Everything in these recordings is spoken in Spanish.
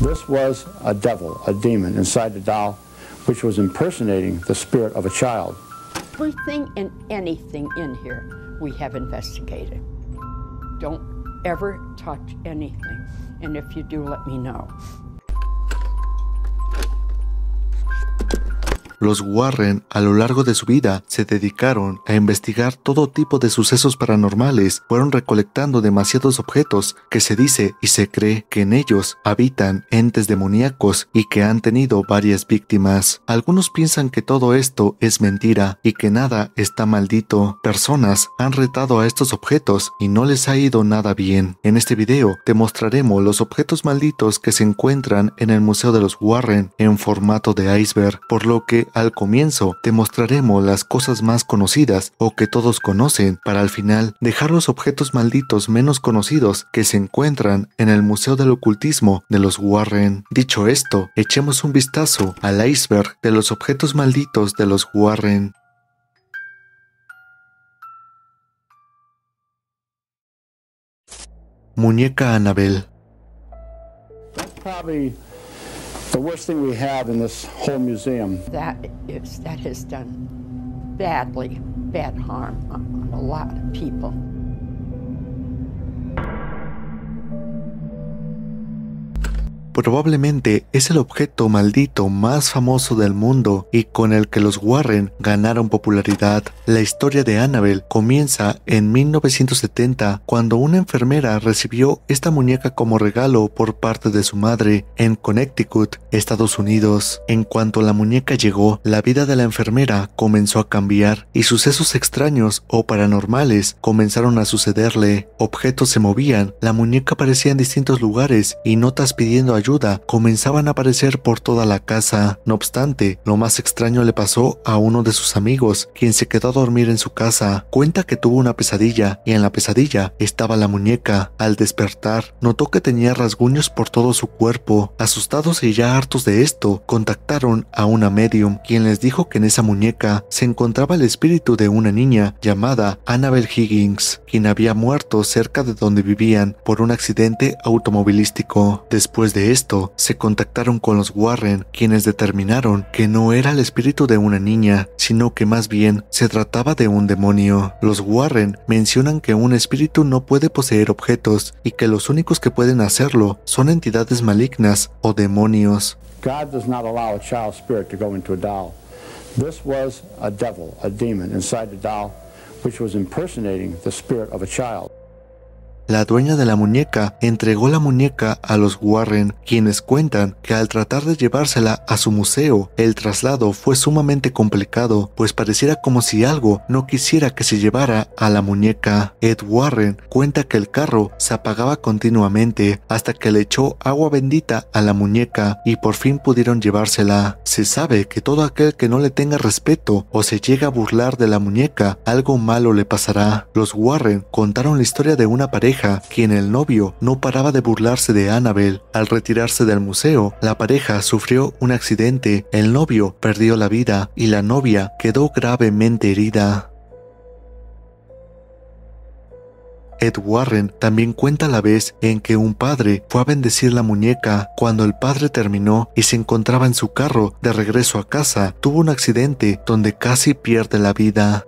This was a devil, a demon inside the doll, which was impersonating the spirit of a child. Everything and anything in here we have investigated. Don't ever touch anything, and if you do, let me know. Los Warren, a lo largo de su vida, se dedicaron a investigar todo tipo de sucesos paranormales. Fueron recolectando demasiados objetos que se dice y se cree que en ellos habitan entes demoníacos y que han tenido varias víctimas. Algunos piensan que todo esto es mentira y que nada está maldito. Personas han retado a estos objetos y no les ha ido nada bien. En este video te mostraremos los objetos malditos que se encuentran en el Museo de los Warren en formato de iceberg, por lo que al comienzo te mostraremos las cosas más conocidas o que todos conocen, para al final dejar los objetos malditos menos conocidos que se encuentran en el Museo del Ocultismo de los Warren. Dicho esto, echemos un vistazo al iceberg de los objetos malditos de los Warren. Muñeca Annabelle. Probably the worst thing we have in this whole museum. That has done bad harm on a lot of people. Probablemente es el objeto maldito más famoso del mundo y con el que los Warren ganaron popularidad. La historia de Annabelle comienza en 1970 cuando una enfermera recibió esta muñeca como regalo por parte de su madre en Connecticut, Estados Unidos. En cuanto la muñeca llegó, la vida de la enfermera comenzó a cambiar y sucesos extraños o paranormales comenzaron a sucederle. Objetos se movían, la muñeca aparecía en distintos lugares y notas pidiendo ayuda comenzaban a aparecer por toda la casa. No obstante, lo más extraño le pasó a uno de sus amigos, quien se quedó a dormir en su casa. Cuenta que tuvo una pesadilla y en la pesadilla estaba la muñeca. Al despertar, notó que tenía rasguños por todo su cuerpo. Asustados y ya hartos de esto, contactaron a una medium, quien les dijo que en esa muñeca se encontraba el espíritu de una niña llamada Annabelle Higgins, quien había muerto cerca de donde vivían por un accidente automovilístico. Después de esto, se contactaron con los Warren, quienes determinaron que no era el espíritu de una niña, sino que más bien se trataba de un demonio. Los Warren mencionan que un espíritu no puede poseer objetos y que los únicos que pueden hacerlo son entidades malignas o demonios. God does not allow a child's spirit to go into a doll. This was a devil, a demon inside the doll, which was impersonating the spirit of a child. La dueña de la muñeca entregó la muñeca a los Warren, quienes cuentan que al tratar de llevársela a su museo, el traslado fue sumamente complicado, pues pareciera como si algo no quisiera que se llevara a la muñeca. Ed Warren cuenta que el carro se apagaba continuamente hasta que le echó agua bendita a la muñeca y por fin pudieron llevársela. Se sabe que todo aquel que no le tenga respeto o se llega a burlar de la muñeca, algo malo le pasará. Los Warren contaron la historia de una pareja quien el novio no paraba de burlarse de Annabelle. Al retirarse del museo, la pareja sufrió un accidente, el novio perdió la vida y la novia quedó gravemente herida. Ed Warren también cuenta la vez en que un padre fue a bendecir la muñeca. Cuando el padre terminó y se encontraba en su carro de regreso a casa, tuvo un accidente donde casi pierde la vida.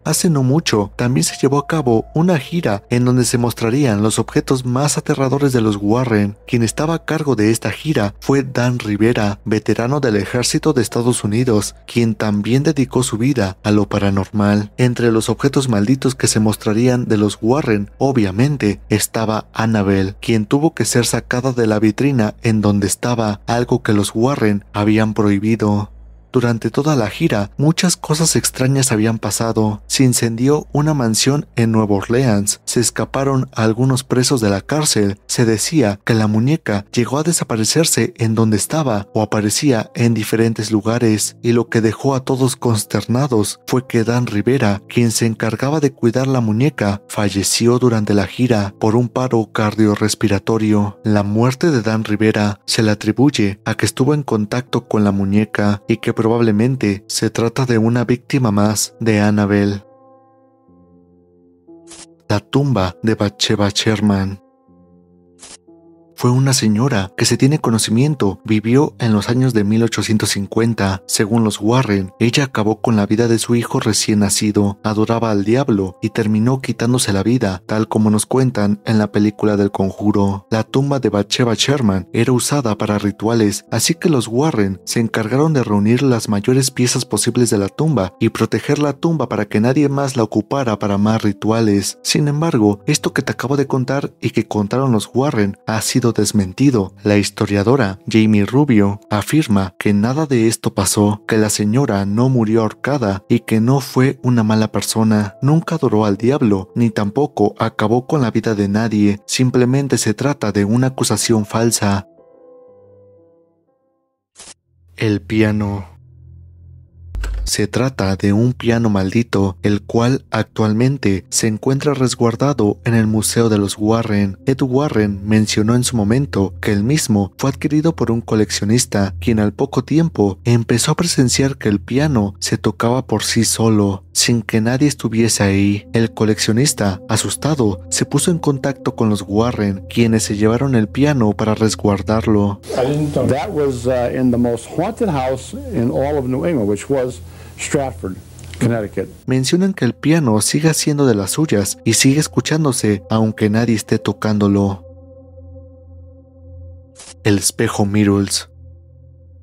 Hace no mucho, también se llevó a cabo una gira en donde se mostrarían los objetos más aterradores de los Warren. Quien estaba a cargo de esta gira fue Dan Rivera, veterano del ejército de Estados Unidos, quien también dedicó su vida a lo paranormal. Entre los objetos malditos que se mostrarían de los Warren, obviamente, estaba Annabelle, quien tuvo que ser sacada de la vitrina en donde estaba, algo que los Warren habían prohibido. Durante toda la gira, muchas cosas extrañas habían pasado. Se incendió una mansión en Nueva Orleans, se escaparon a algunos presos de la cárcel, se decía que la muñeca llegó a desaparecerse en donde estaba o aparecía en diferentes lugares, y lo que dejó a todos consternados fue que Dan Rivera, quien se encargaba de cuidar la muñeca, falleció durante la gira por un paro cardiorrespiratorio. La muerte de Dan Rivera se le atribuye a que estuvo en contacto con la muñeca y que probablemente se trata de una víctima más de Annabelle. La tumba de Bathsheba Sherman. fue una señora que se tiene conocimiento, vivió en los años de 1850. Según los Warren, ella acabó con la vida de su hijo recién nacido, adoraba al diablo y terminó quitándose la vida, tal como nos cuentan en la película del Conjuro. La tumba de Bathsheba Sherman era usada para rituales, así que los Warren se encargaron de reunir las mayores piezas posibles de la tumba y proteger la tumba para que nadie más la ocupara para más rituales. Sin embargo, esto que te acabo de contar y que contaron los Warren ha sido desmentido. La historiadora Jamie Rubio afirma que nada de esto pasó, que la señora no murió ahorcada y que no fue una mala persona, nunca adoró al diablo, ni tampoco acabó con la vida de nadie, simplemente se trata de una acusación falsa. El piano. Se trata de un piano maldito, el cual actualmente se encuentra resguardado en el Museo de los Warren. Ed Warren mencionó en su momento que el mismo fue adquirido por un coleccionista, quien al poco tiempo empezó a presenciar que el piano se tocaba por sí solo, sin que nadie estuviese ahí. El coleccionista, asustado, se puso en contacto con los Warren, quienes se llevaron el piano para resguardarlo. That was in the most haunted house in all of New England, which was Stratford, Connecticut. Mencionan que el piano sigue haciendo de las suyas y sigue escuchándose aunque nadie esté tocándolo. El espejo Myrtles.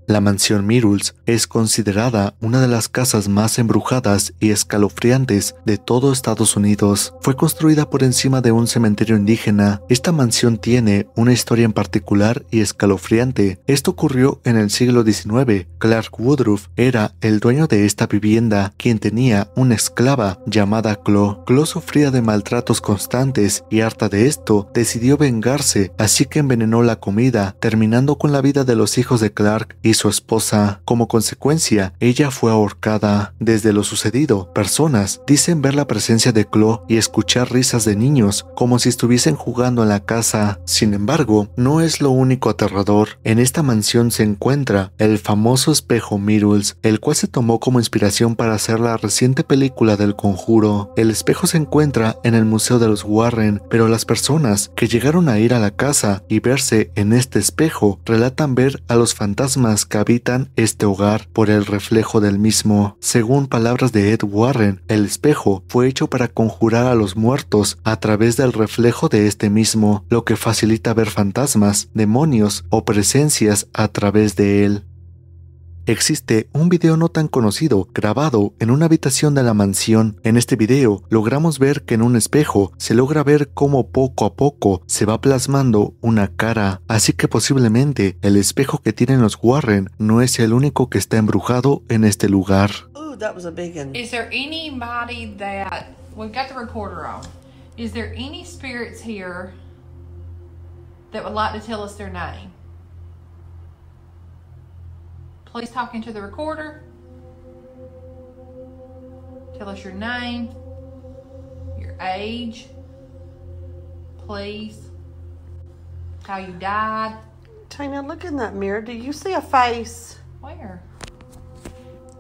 La mansión Myrtles es considerada una de las casas más embrujadas y escalofriantes de todo Estados Unidos. Fue construida por encima de un cementerio indígena. Esta mansión tiene una historia en particular y escalofriante. Esto ocurrió en el siglo XIX. Clark Woodruff era el dueño de esta vivienda, quien tenía una esclava llamada Chloe. Chloe sufría de maltratos constantes y harta de esto, decidió vengarse, así que envenenó la comida, terminando con la vida de los hijos de Clark y su esposa. Como consecuencia, ella fue ahorcada. Desde lo sucedido, personas dicen ver la presencia de Chloe y escuchar risas de niños como si estuviesen jugando en la casa. Sin embargo, no es lo único aterrador. En esta mansión se encuentra el famoso espejo Myrtles, el cual se tomó como inspiración para hacer la reciente película del Conjuro. El espejo se encuentra en el Museo de los Warren, pero las personas que llegaron a ir a la casa y verse en este espejo relatan ver a los fantasmas que habitan este hogar por el reflejo del mismo. Según palabras de Ed Warren, el espejo fue hecho para conjurar a los muertos a través del reflejo de este mismo, lo que facilita ver fantasmas, demonios o presencias a través de él. Existe un video no tan conocido grabado en una habitación de la mansión. En este video logramos ver que en un espejo se logra ver cómo poco a poco se va plasmando una cara, así que posiblemente el espejo que tienen los Warren no es el único que está embrujado en este lugar. Ooh, that was a big one. Is there anybody that we've got the recorder on? Is there any spirits here that would like to tell us their name? Please talk into the recorder. Tell us your name, your age, please, how you died. Tina, look in that mirror. Do you see a face? Where?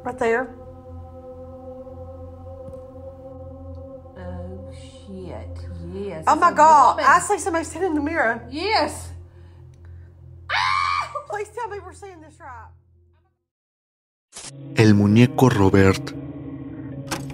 Right there. Oh shit! Yes. Oh it's my a God! woman. I see somebody sitting in the mirror. Yes. Please tell me we're seeing this right. El muñeco Robert.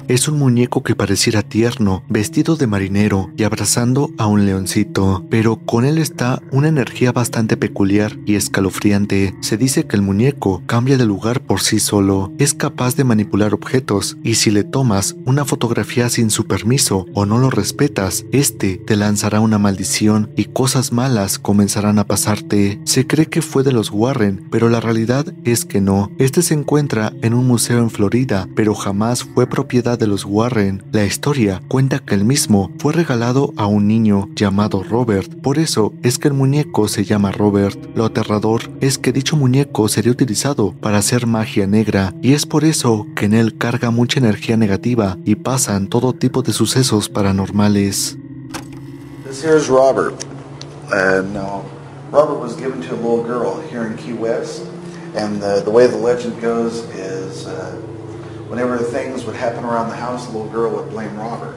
Es un muñeco que pareciera tierno, vestido de marinero y abrazando a un leoncito, pero con él está una energía bastante peculiar y escalofriante. Se dice que el muñeco cambia de lugar por sí solo, es capaz de manipular objetos y si le tomas una fotografía sin su permiso o no lo respetas, este te lanzará una maldición y cosas malas comenzarán a pasarte. Se cree que fue de los Warren, pero la realidad es que no. Este se encuentra en un museo en Florida, pero jamás fue propiedad de los Warren. La historia cuenta que el mismo fue regalado a un niño llamado Robert, por eso es que el muñeco se llama Robert. Lo aterrador es que dicho muñeco sería utilizado para hacer magia negra y es por eso que en él carga mucha energía negativa y pasan todo tipo de sucesos paranormales. This here is Robert. Now, Robert was given to a little girl here in Key West, and the way the legend goes is whenever things would happen around the house, the little girl would blame Robert,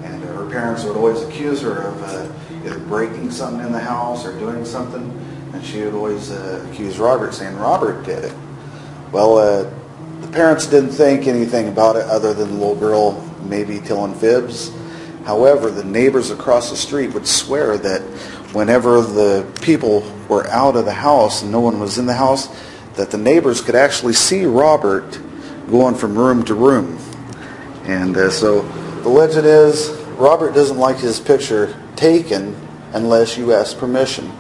and her parents would always accuse her of either breaking something in the house or doing something, and she would always accuse Robert, saying Robert did it. Well, the parents didn't think anything about it other than the little girl maybe telling fibs. However, the neighbors across the street would swear that whenever the people were out of the house and no one was in the house, that the neighbors could actually see Robert going from room to room. And so the legend is Robert doesn't like his picture taken unless you ask permission.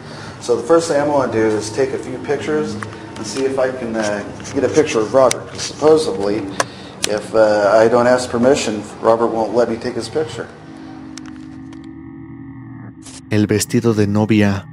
So the first thing I'm going to do is take a few pictures and see if I can get a picture of Robert. Because supposedly, if I don't ask permission, Robert won't let me take his picture. El vestido de novia.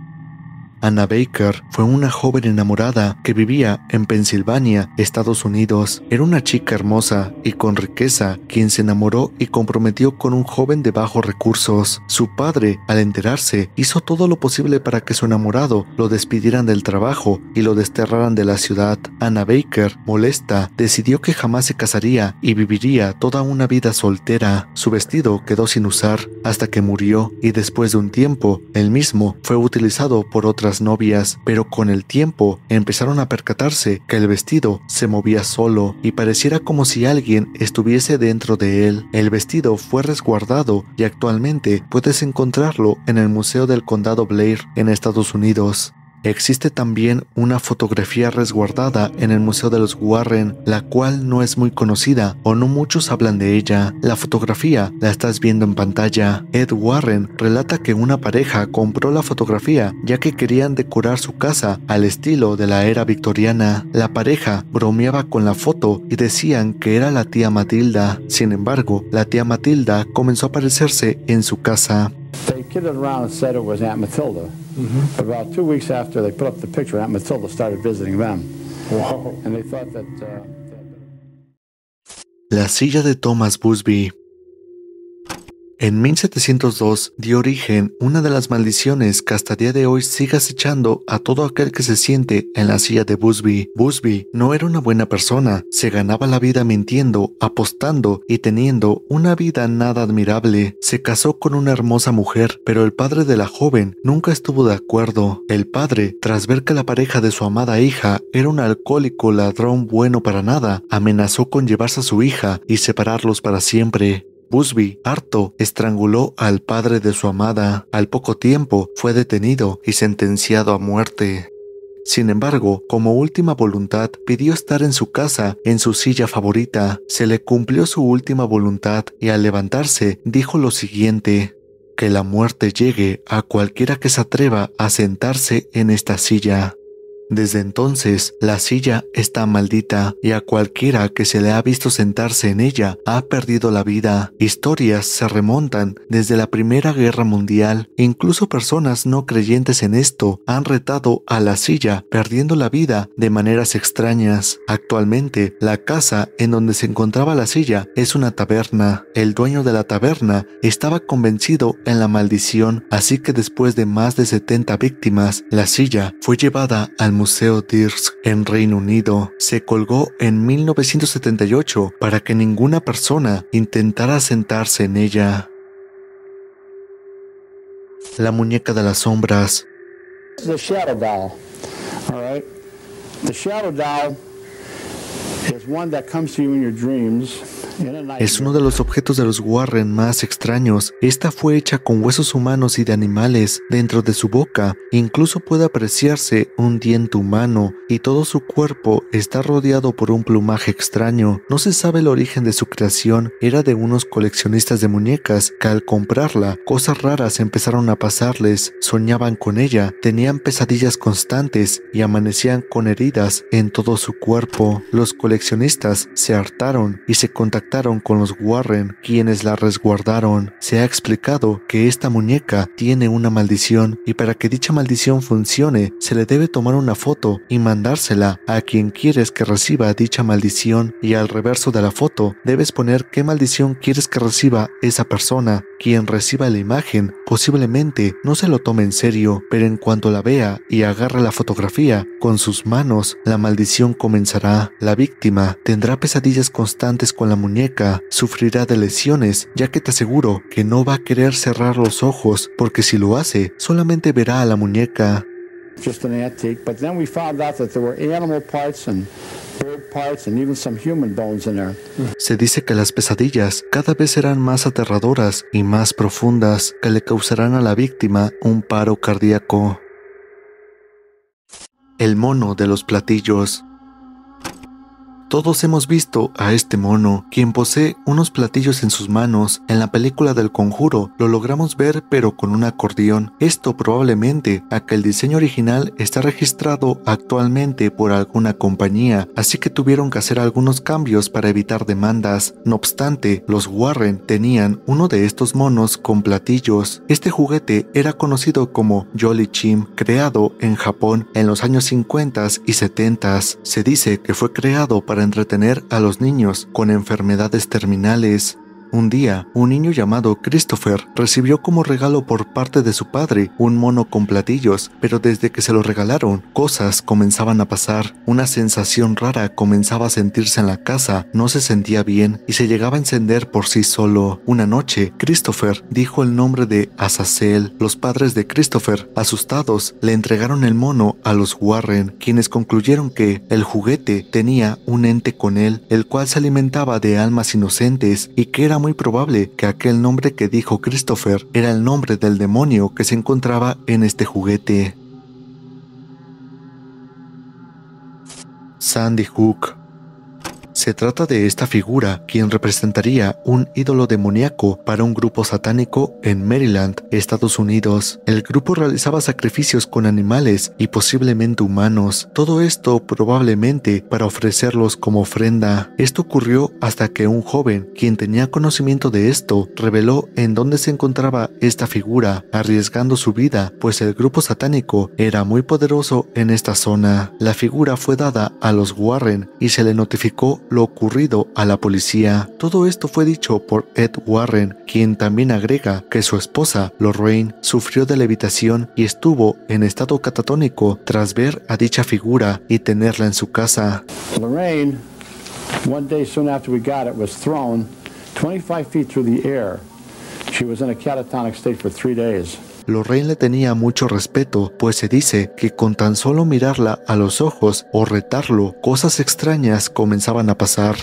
Anna Baker fue una joven enamorada que vivía en Pensilvania, Estados Unidos. Era una chica hermosa y con riqueza, quien se enamoró y comprometió con un joven de bajos recursos. Su padre, al enterarse, hizo todo lo posible para que su enamorado lo despidieran del trabajo y lo desterraran de la ciudad. Anna Baker, molesta, decidió que jamás se casaría y viviría toda una vida soltera. Su vestido quedó sin usar hasta que murió, y después de un tiempo, el mismo fue utilizado por otras novias, pero con el tiempo empezaron a percatarse que el vestido se movía solo y pareciera como si alguien estuviese dentro de él. El vestido fue resguardado y actualmente puedes encontrarlo en el Museo del Condado Blair en Estados Unidos. Existe también una fotografía resguardada en el Museo de los Warren, la cual no es muy conocida o no muchos hablan de ella. La fotografía la estás viendo en pantalla. Ed Warren relata que una pareja compró la fotografía ya que querían decorar su casa al estilo de la era victoriana. La pareja bromeaba con la foto y decían que era la tía Matilda. Sin embargo, la tía Matilda comenzó a aparecerse en su casa. They kidded around and said it was Aunt Matilda. But about 2 weeks after they put up the picture, Aunt Matilda started visiting them. Wow. And they thought that... La silla de Thomas Busby. En 1702 dio origen una de las maldiciones que hasta día de hoy sigue acechando a todo aquel que se siente en la silla de Busby. Busby no era una buena persona, se ganaba la vida mintiendo, apostando y teniendo una vida nada admirable. Se casó con una hermosa mujer, pero el padre de la joven nunca estuvo de acuerdo. El padre, tras ver que la pareja de su amada hija era un alcohólico ladrón bueno para nada, amenazó con llevarse a su hija y separarlos para siempre. Busby, harto, estranguló al padre de su amada. Al poco tiempo fue detenido y sentenciado a muerte. Sin embargo, como última voluntad, pidió estar en su casa, en su silla favorita. Se le cumplió su última voluntad y al levantarse dijo lo siguiente: que la muerte llegue a cualquiera que se atreva a sentarse en esta silla. Desde entonces, la silla está maldita y a cualquiera que se le ha visto sentarse en ella ha perdido la vida. Historias se remontan desde la Primera Guerra Mundial. Incluso personas no creyentes en esto han retado a la silla, perdiendo la vida de maneras extrañas. Actualmente, la casa en donde se encontraba la silla es una taberna. El dueño de la taberna estaba convencido en la maldición, así que después de más de 70 víctimas, la silla fue llevada al Museo Dirsk en Reino Unido. Se colgó en 1978 para que ninguna persona intentara sentarse en ella. La muñeca de las sombras. The shadow doll, all right? The shadow doll is one that comes to you in your dreams. Es uno de los objetos de los Warren más extraños. Esta fue hecha con huesos humanos y de animales. Dentro de su boca incluso puede apreciarse un diente humano y todo su cuerpo está rodeado por un plumaje extraño. No se sabe el origen de su creación. Era de unos coleccionistas de muñecas que al comprarla, cosas raras empezaron a pasarles. Soñaban con ella, tenían pesadillas constantes y amanecían con heridas en todo su cuerpo. Los coleccionistas se hartaron y se contactaron con los Warren, quienes la resguardaron. Se ha explicado que esta muñeca tiene una maldición y para que dicha maldición funcione, se le debe tomar una foto y mandársela a quien quieres que reciba dicha maldición, y al reverso de la foto debes poner qué maldición quieres que reciba esa persona. Quien reciba la imagen posiblemente no se lo tome en serio, pero en cuanto la vea y agarre la fotografía con sus manos, la maldición comenzará. La víctima tendrá pesadillas constantes con la muñeca muñeca sufrirá de lesiones, ya que te aseguro que no va a querer cerrar los ojos, porque si lo hace, solamente verá a la muñeca. Just an antique, but then we found out that there were animal parts and bird parts and even some human bones in there. Se dice que las pesadillas cada vez serán más aterradoras y más profundas, que le causarán a la víctima un paro cardíaco. El mono de los platillos. Todos hemos visto a este mono, quien posee unos platillos en sus manos. En la película del Conjuro lo logramos ver, pero con un acordeón. Esto probablemente a que el diseño original está registrado actualmente por alguna compañía, así que tuvieron que hacer algunos cambios para evitar demandas. No obstante, los Warren tenían uno de estos monos con platillos. Este juguete era conocido como Jolly Chim, creado en Japón en los años 50 y 70. Se dice que fue creado para entretener a los niños con enfermedades terminales. Un día, un niño llamado Christopher recibió como regalo por parte de su padre un mono con platillos, pero desde que se lo regalaron, cosas comenzaban a pasar. Una sensación rara comenzaba a sentirse en la casa, no se sentía bien y se llegaba a encender por sí solo. Una noche, Christopher dijo el nombre de Azazel. Los padres de Christopher, asustados, le entregaron el mono a los Warren, quienes concluyeron que el juguete tenía un ente con él, el cual se alimentaba de almas inocentes y que era muy probable que aquel nombre que dijo Christopher era el nombre del demonio que se encontraba en este juguete. Sandy Hook. Se trata de esta figura, quien representaría un ídolo demoníaco para un grupo satánico en Maryland, Estados Unidos. El grupo realizaba sacrificios con animales y posiblemente humanos. Todo esto probablemente para ofrecerlos como ofrenda. Esto ocurrió hasta que un joven, quien tenía conocimiento de esto, reveló en dónde se encontraba esta figura, arriesgando su vida, pues el grupo satánico era muy poderoso en esta zona. La figura fue dada a los Warren y se le notificó lo ocurrido a la policía. Todo esto fue dicho por Ed Warren, quien también agrega que su esposa, Lorraine, sufrió de levitación y estuvo en estado catatónico tras ver a dicha figura y tenerla en su casa. Lorraine, one day soon after we got it, was thrown 25 feet through the air. She was in a catatonic state for 3 days. Lorraine le tenía mucho respeto, pues se dice que con tan solo mirarla a los ojos o retarlo, cosas extrañas comenzaban a pasar.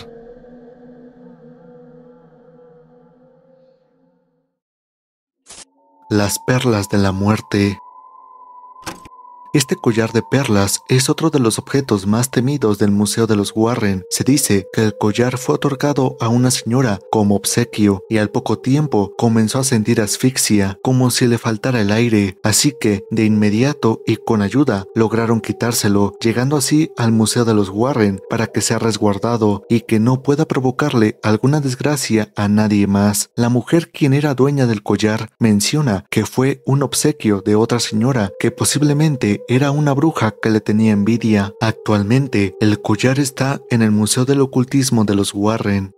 Las perlas de la muerte. Este collar de perlas es otro de los objetos más temidos del Museo de los Warren. Se dice que el collar fue otorgado a una señora como obsequio y al poco tiempo comenzó a sentir asfixia, como si le faltara el aire, así que de inmediato y con ayuda lograron quitárselo, llegando así al Museo de los Warren para que sea resguardado y que no pueda provocarle alguna desgracia a nadie más. La mujer quien era dueña del collar menciona que fue un obsequio de otra señora que posiblemente era una bruja que le tenía envidia. Actualmente, el collar está en el Museo del Ocultismo de los Warren.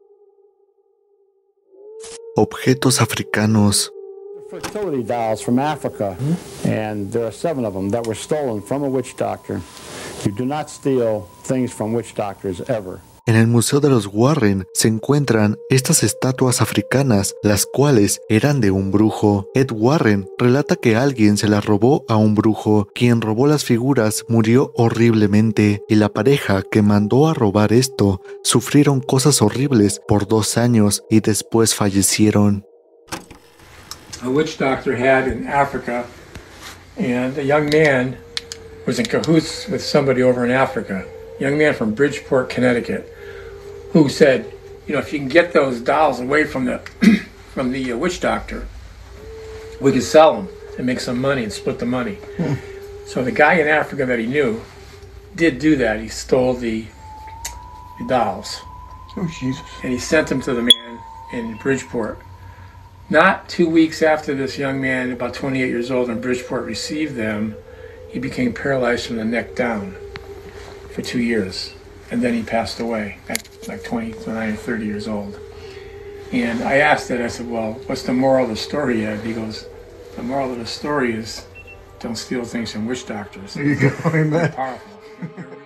Objetos africanos. Fertility dolls from Africa, and there are 7 of them that were stolen from a witch doctor. You do not steal things from witch doctors ever. En el Museo de los Warren se encuentran estas estatuas africanas, las cuales eran de un brujo. Ed Warren relata que alguien se las robó a un brujo. Quien robó las figuras murió horriblemente y la pareja que mandó a robar esto sufrieron cosas horribles por 2 años y después fallecieron. A witch doctor had in Africa, and a young man was in cahoots with somebody over in Africa. A young man from Bridgeport, Connecticut, who said, you know, if you can get those dolls away from the witch doctor, we could sell them and make some money and split the money. So the guy in Africa that he knew did do that. He stole the dolls. Oh, Jesus. And he sent them to the man in Bridgeport. Not 2 weeks after this young man, about 28 years old, in Bridgeport received them, he became paralyzed from the neck down for 2 years. And then he passed away at like 29 or 30 years old. And I asked Ed, I said, well, what's the moral of the story, Ed? He goes, the moral of the story is don't steal things from witch doctors. There you go, amen. Powerful.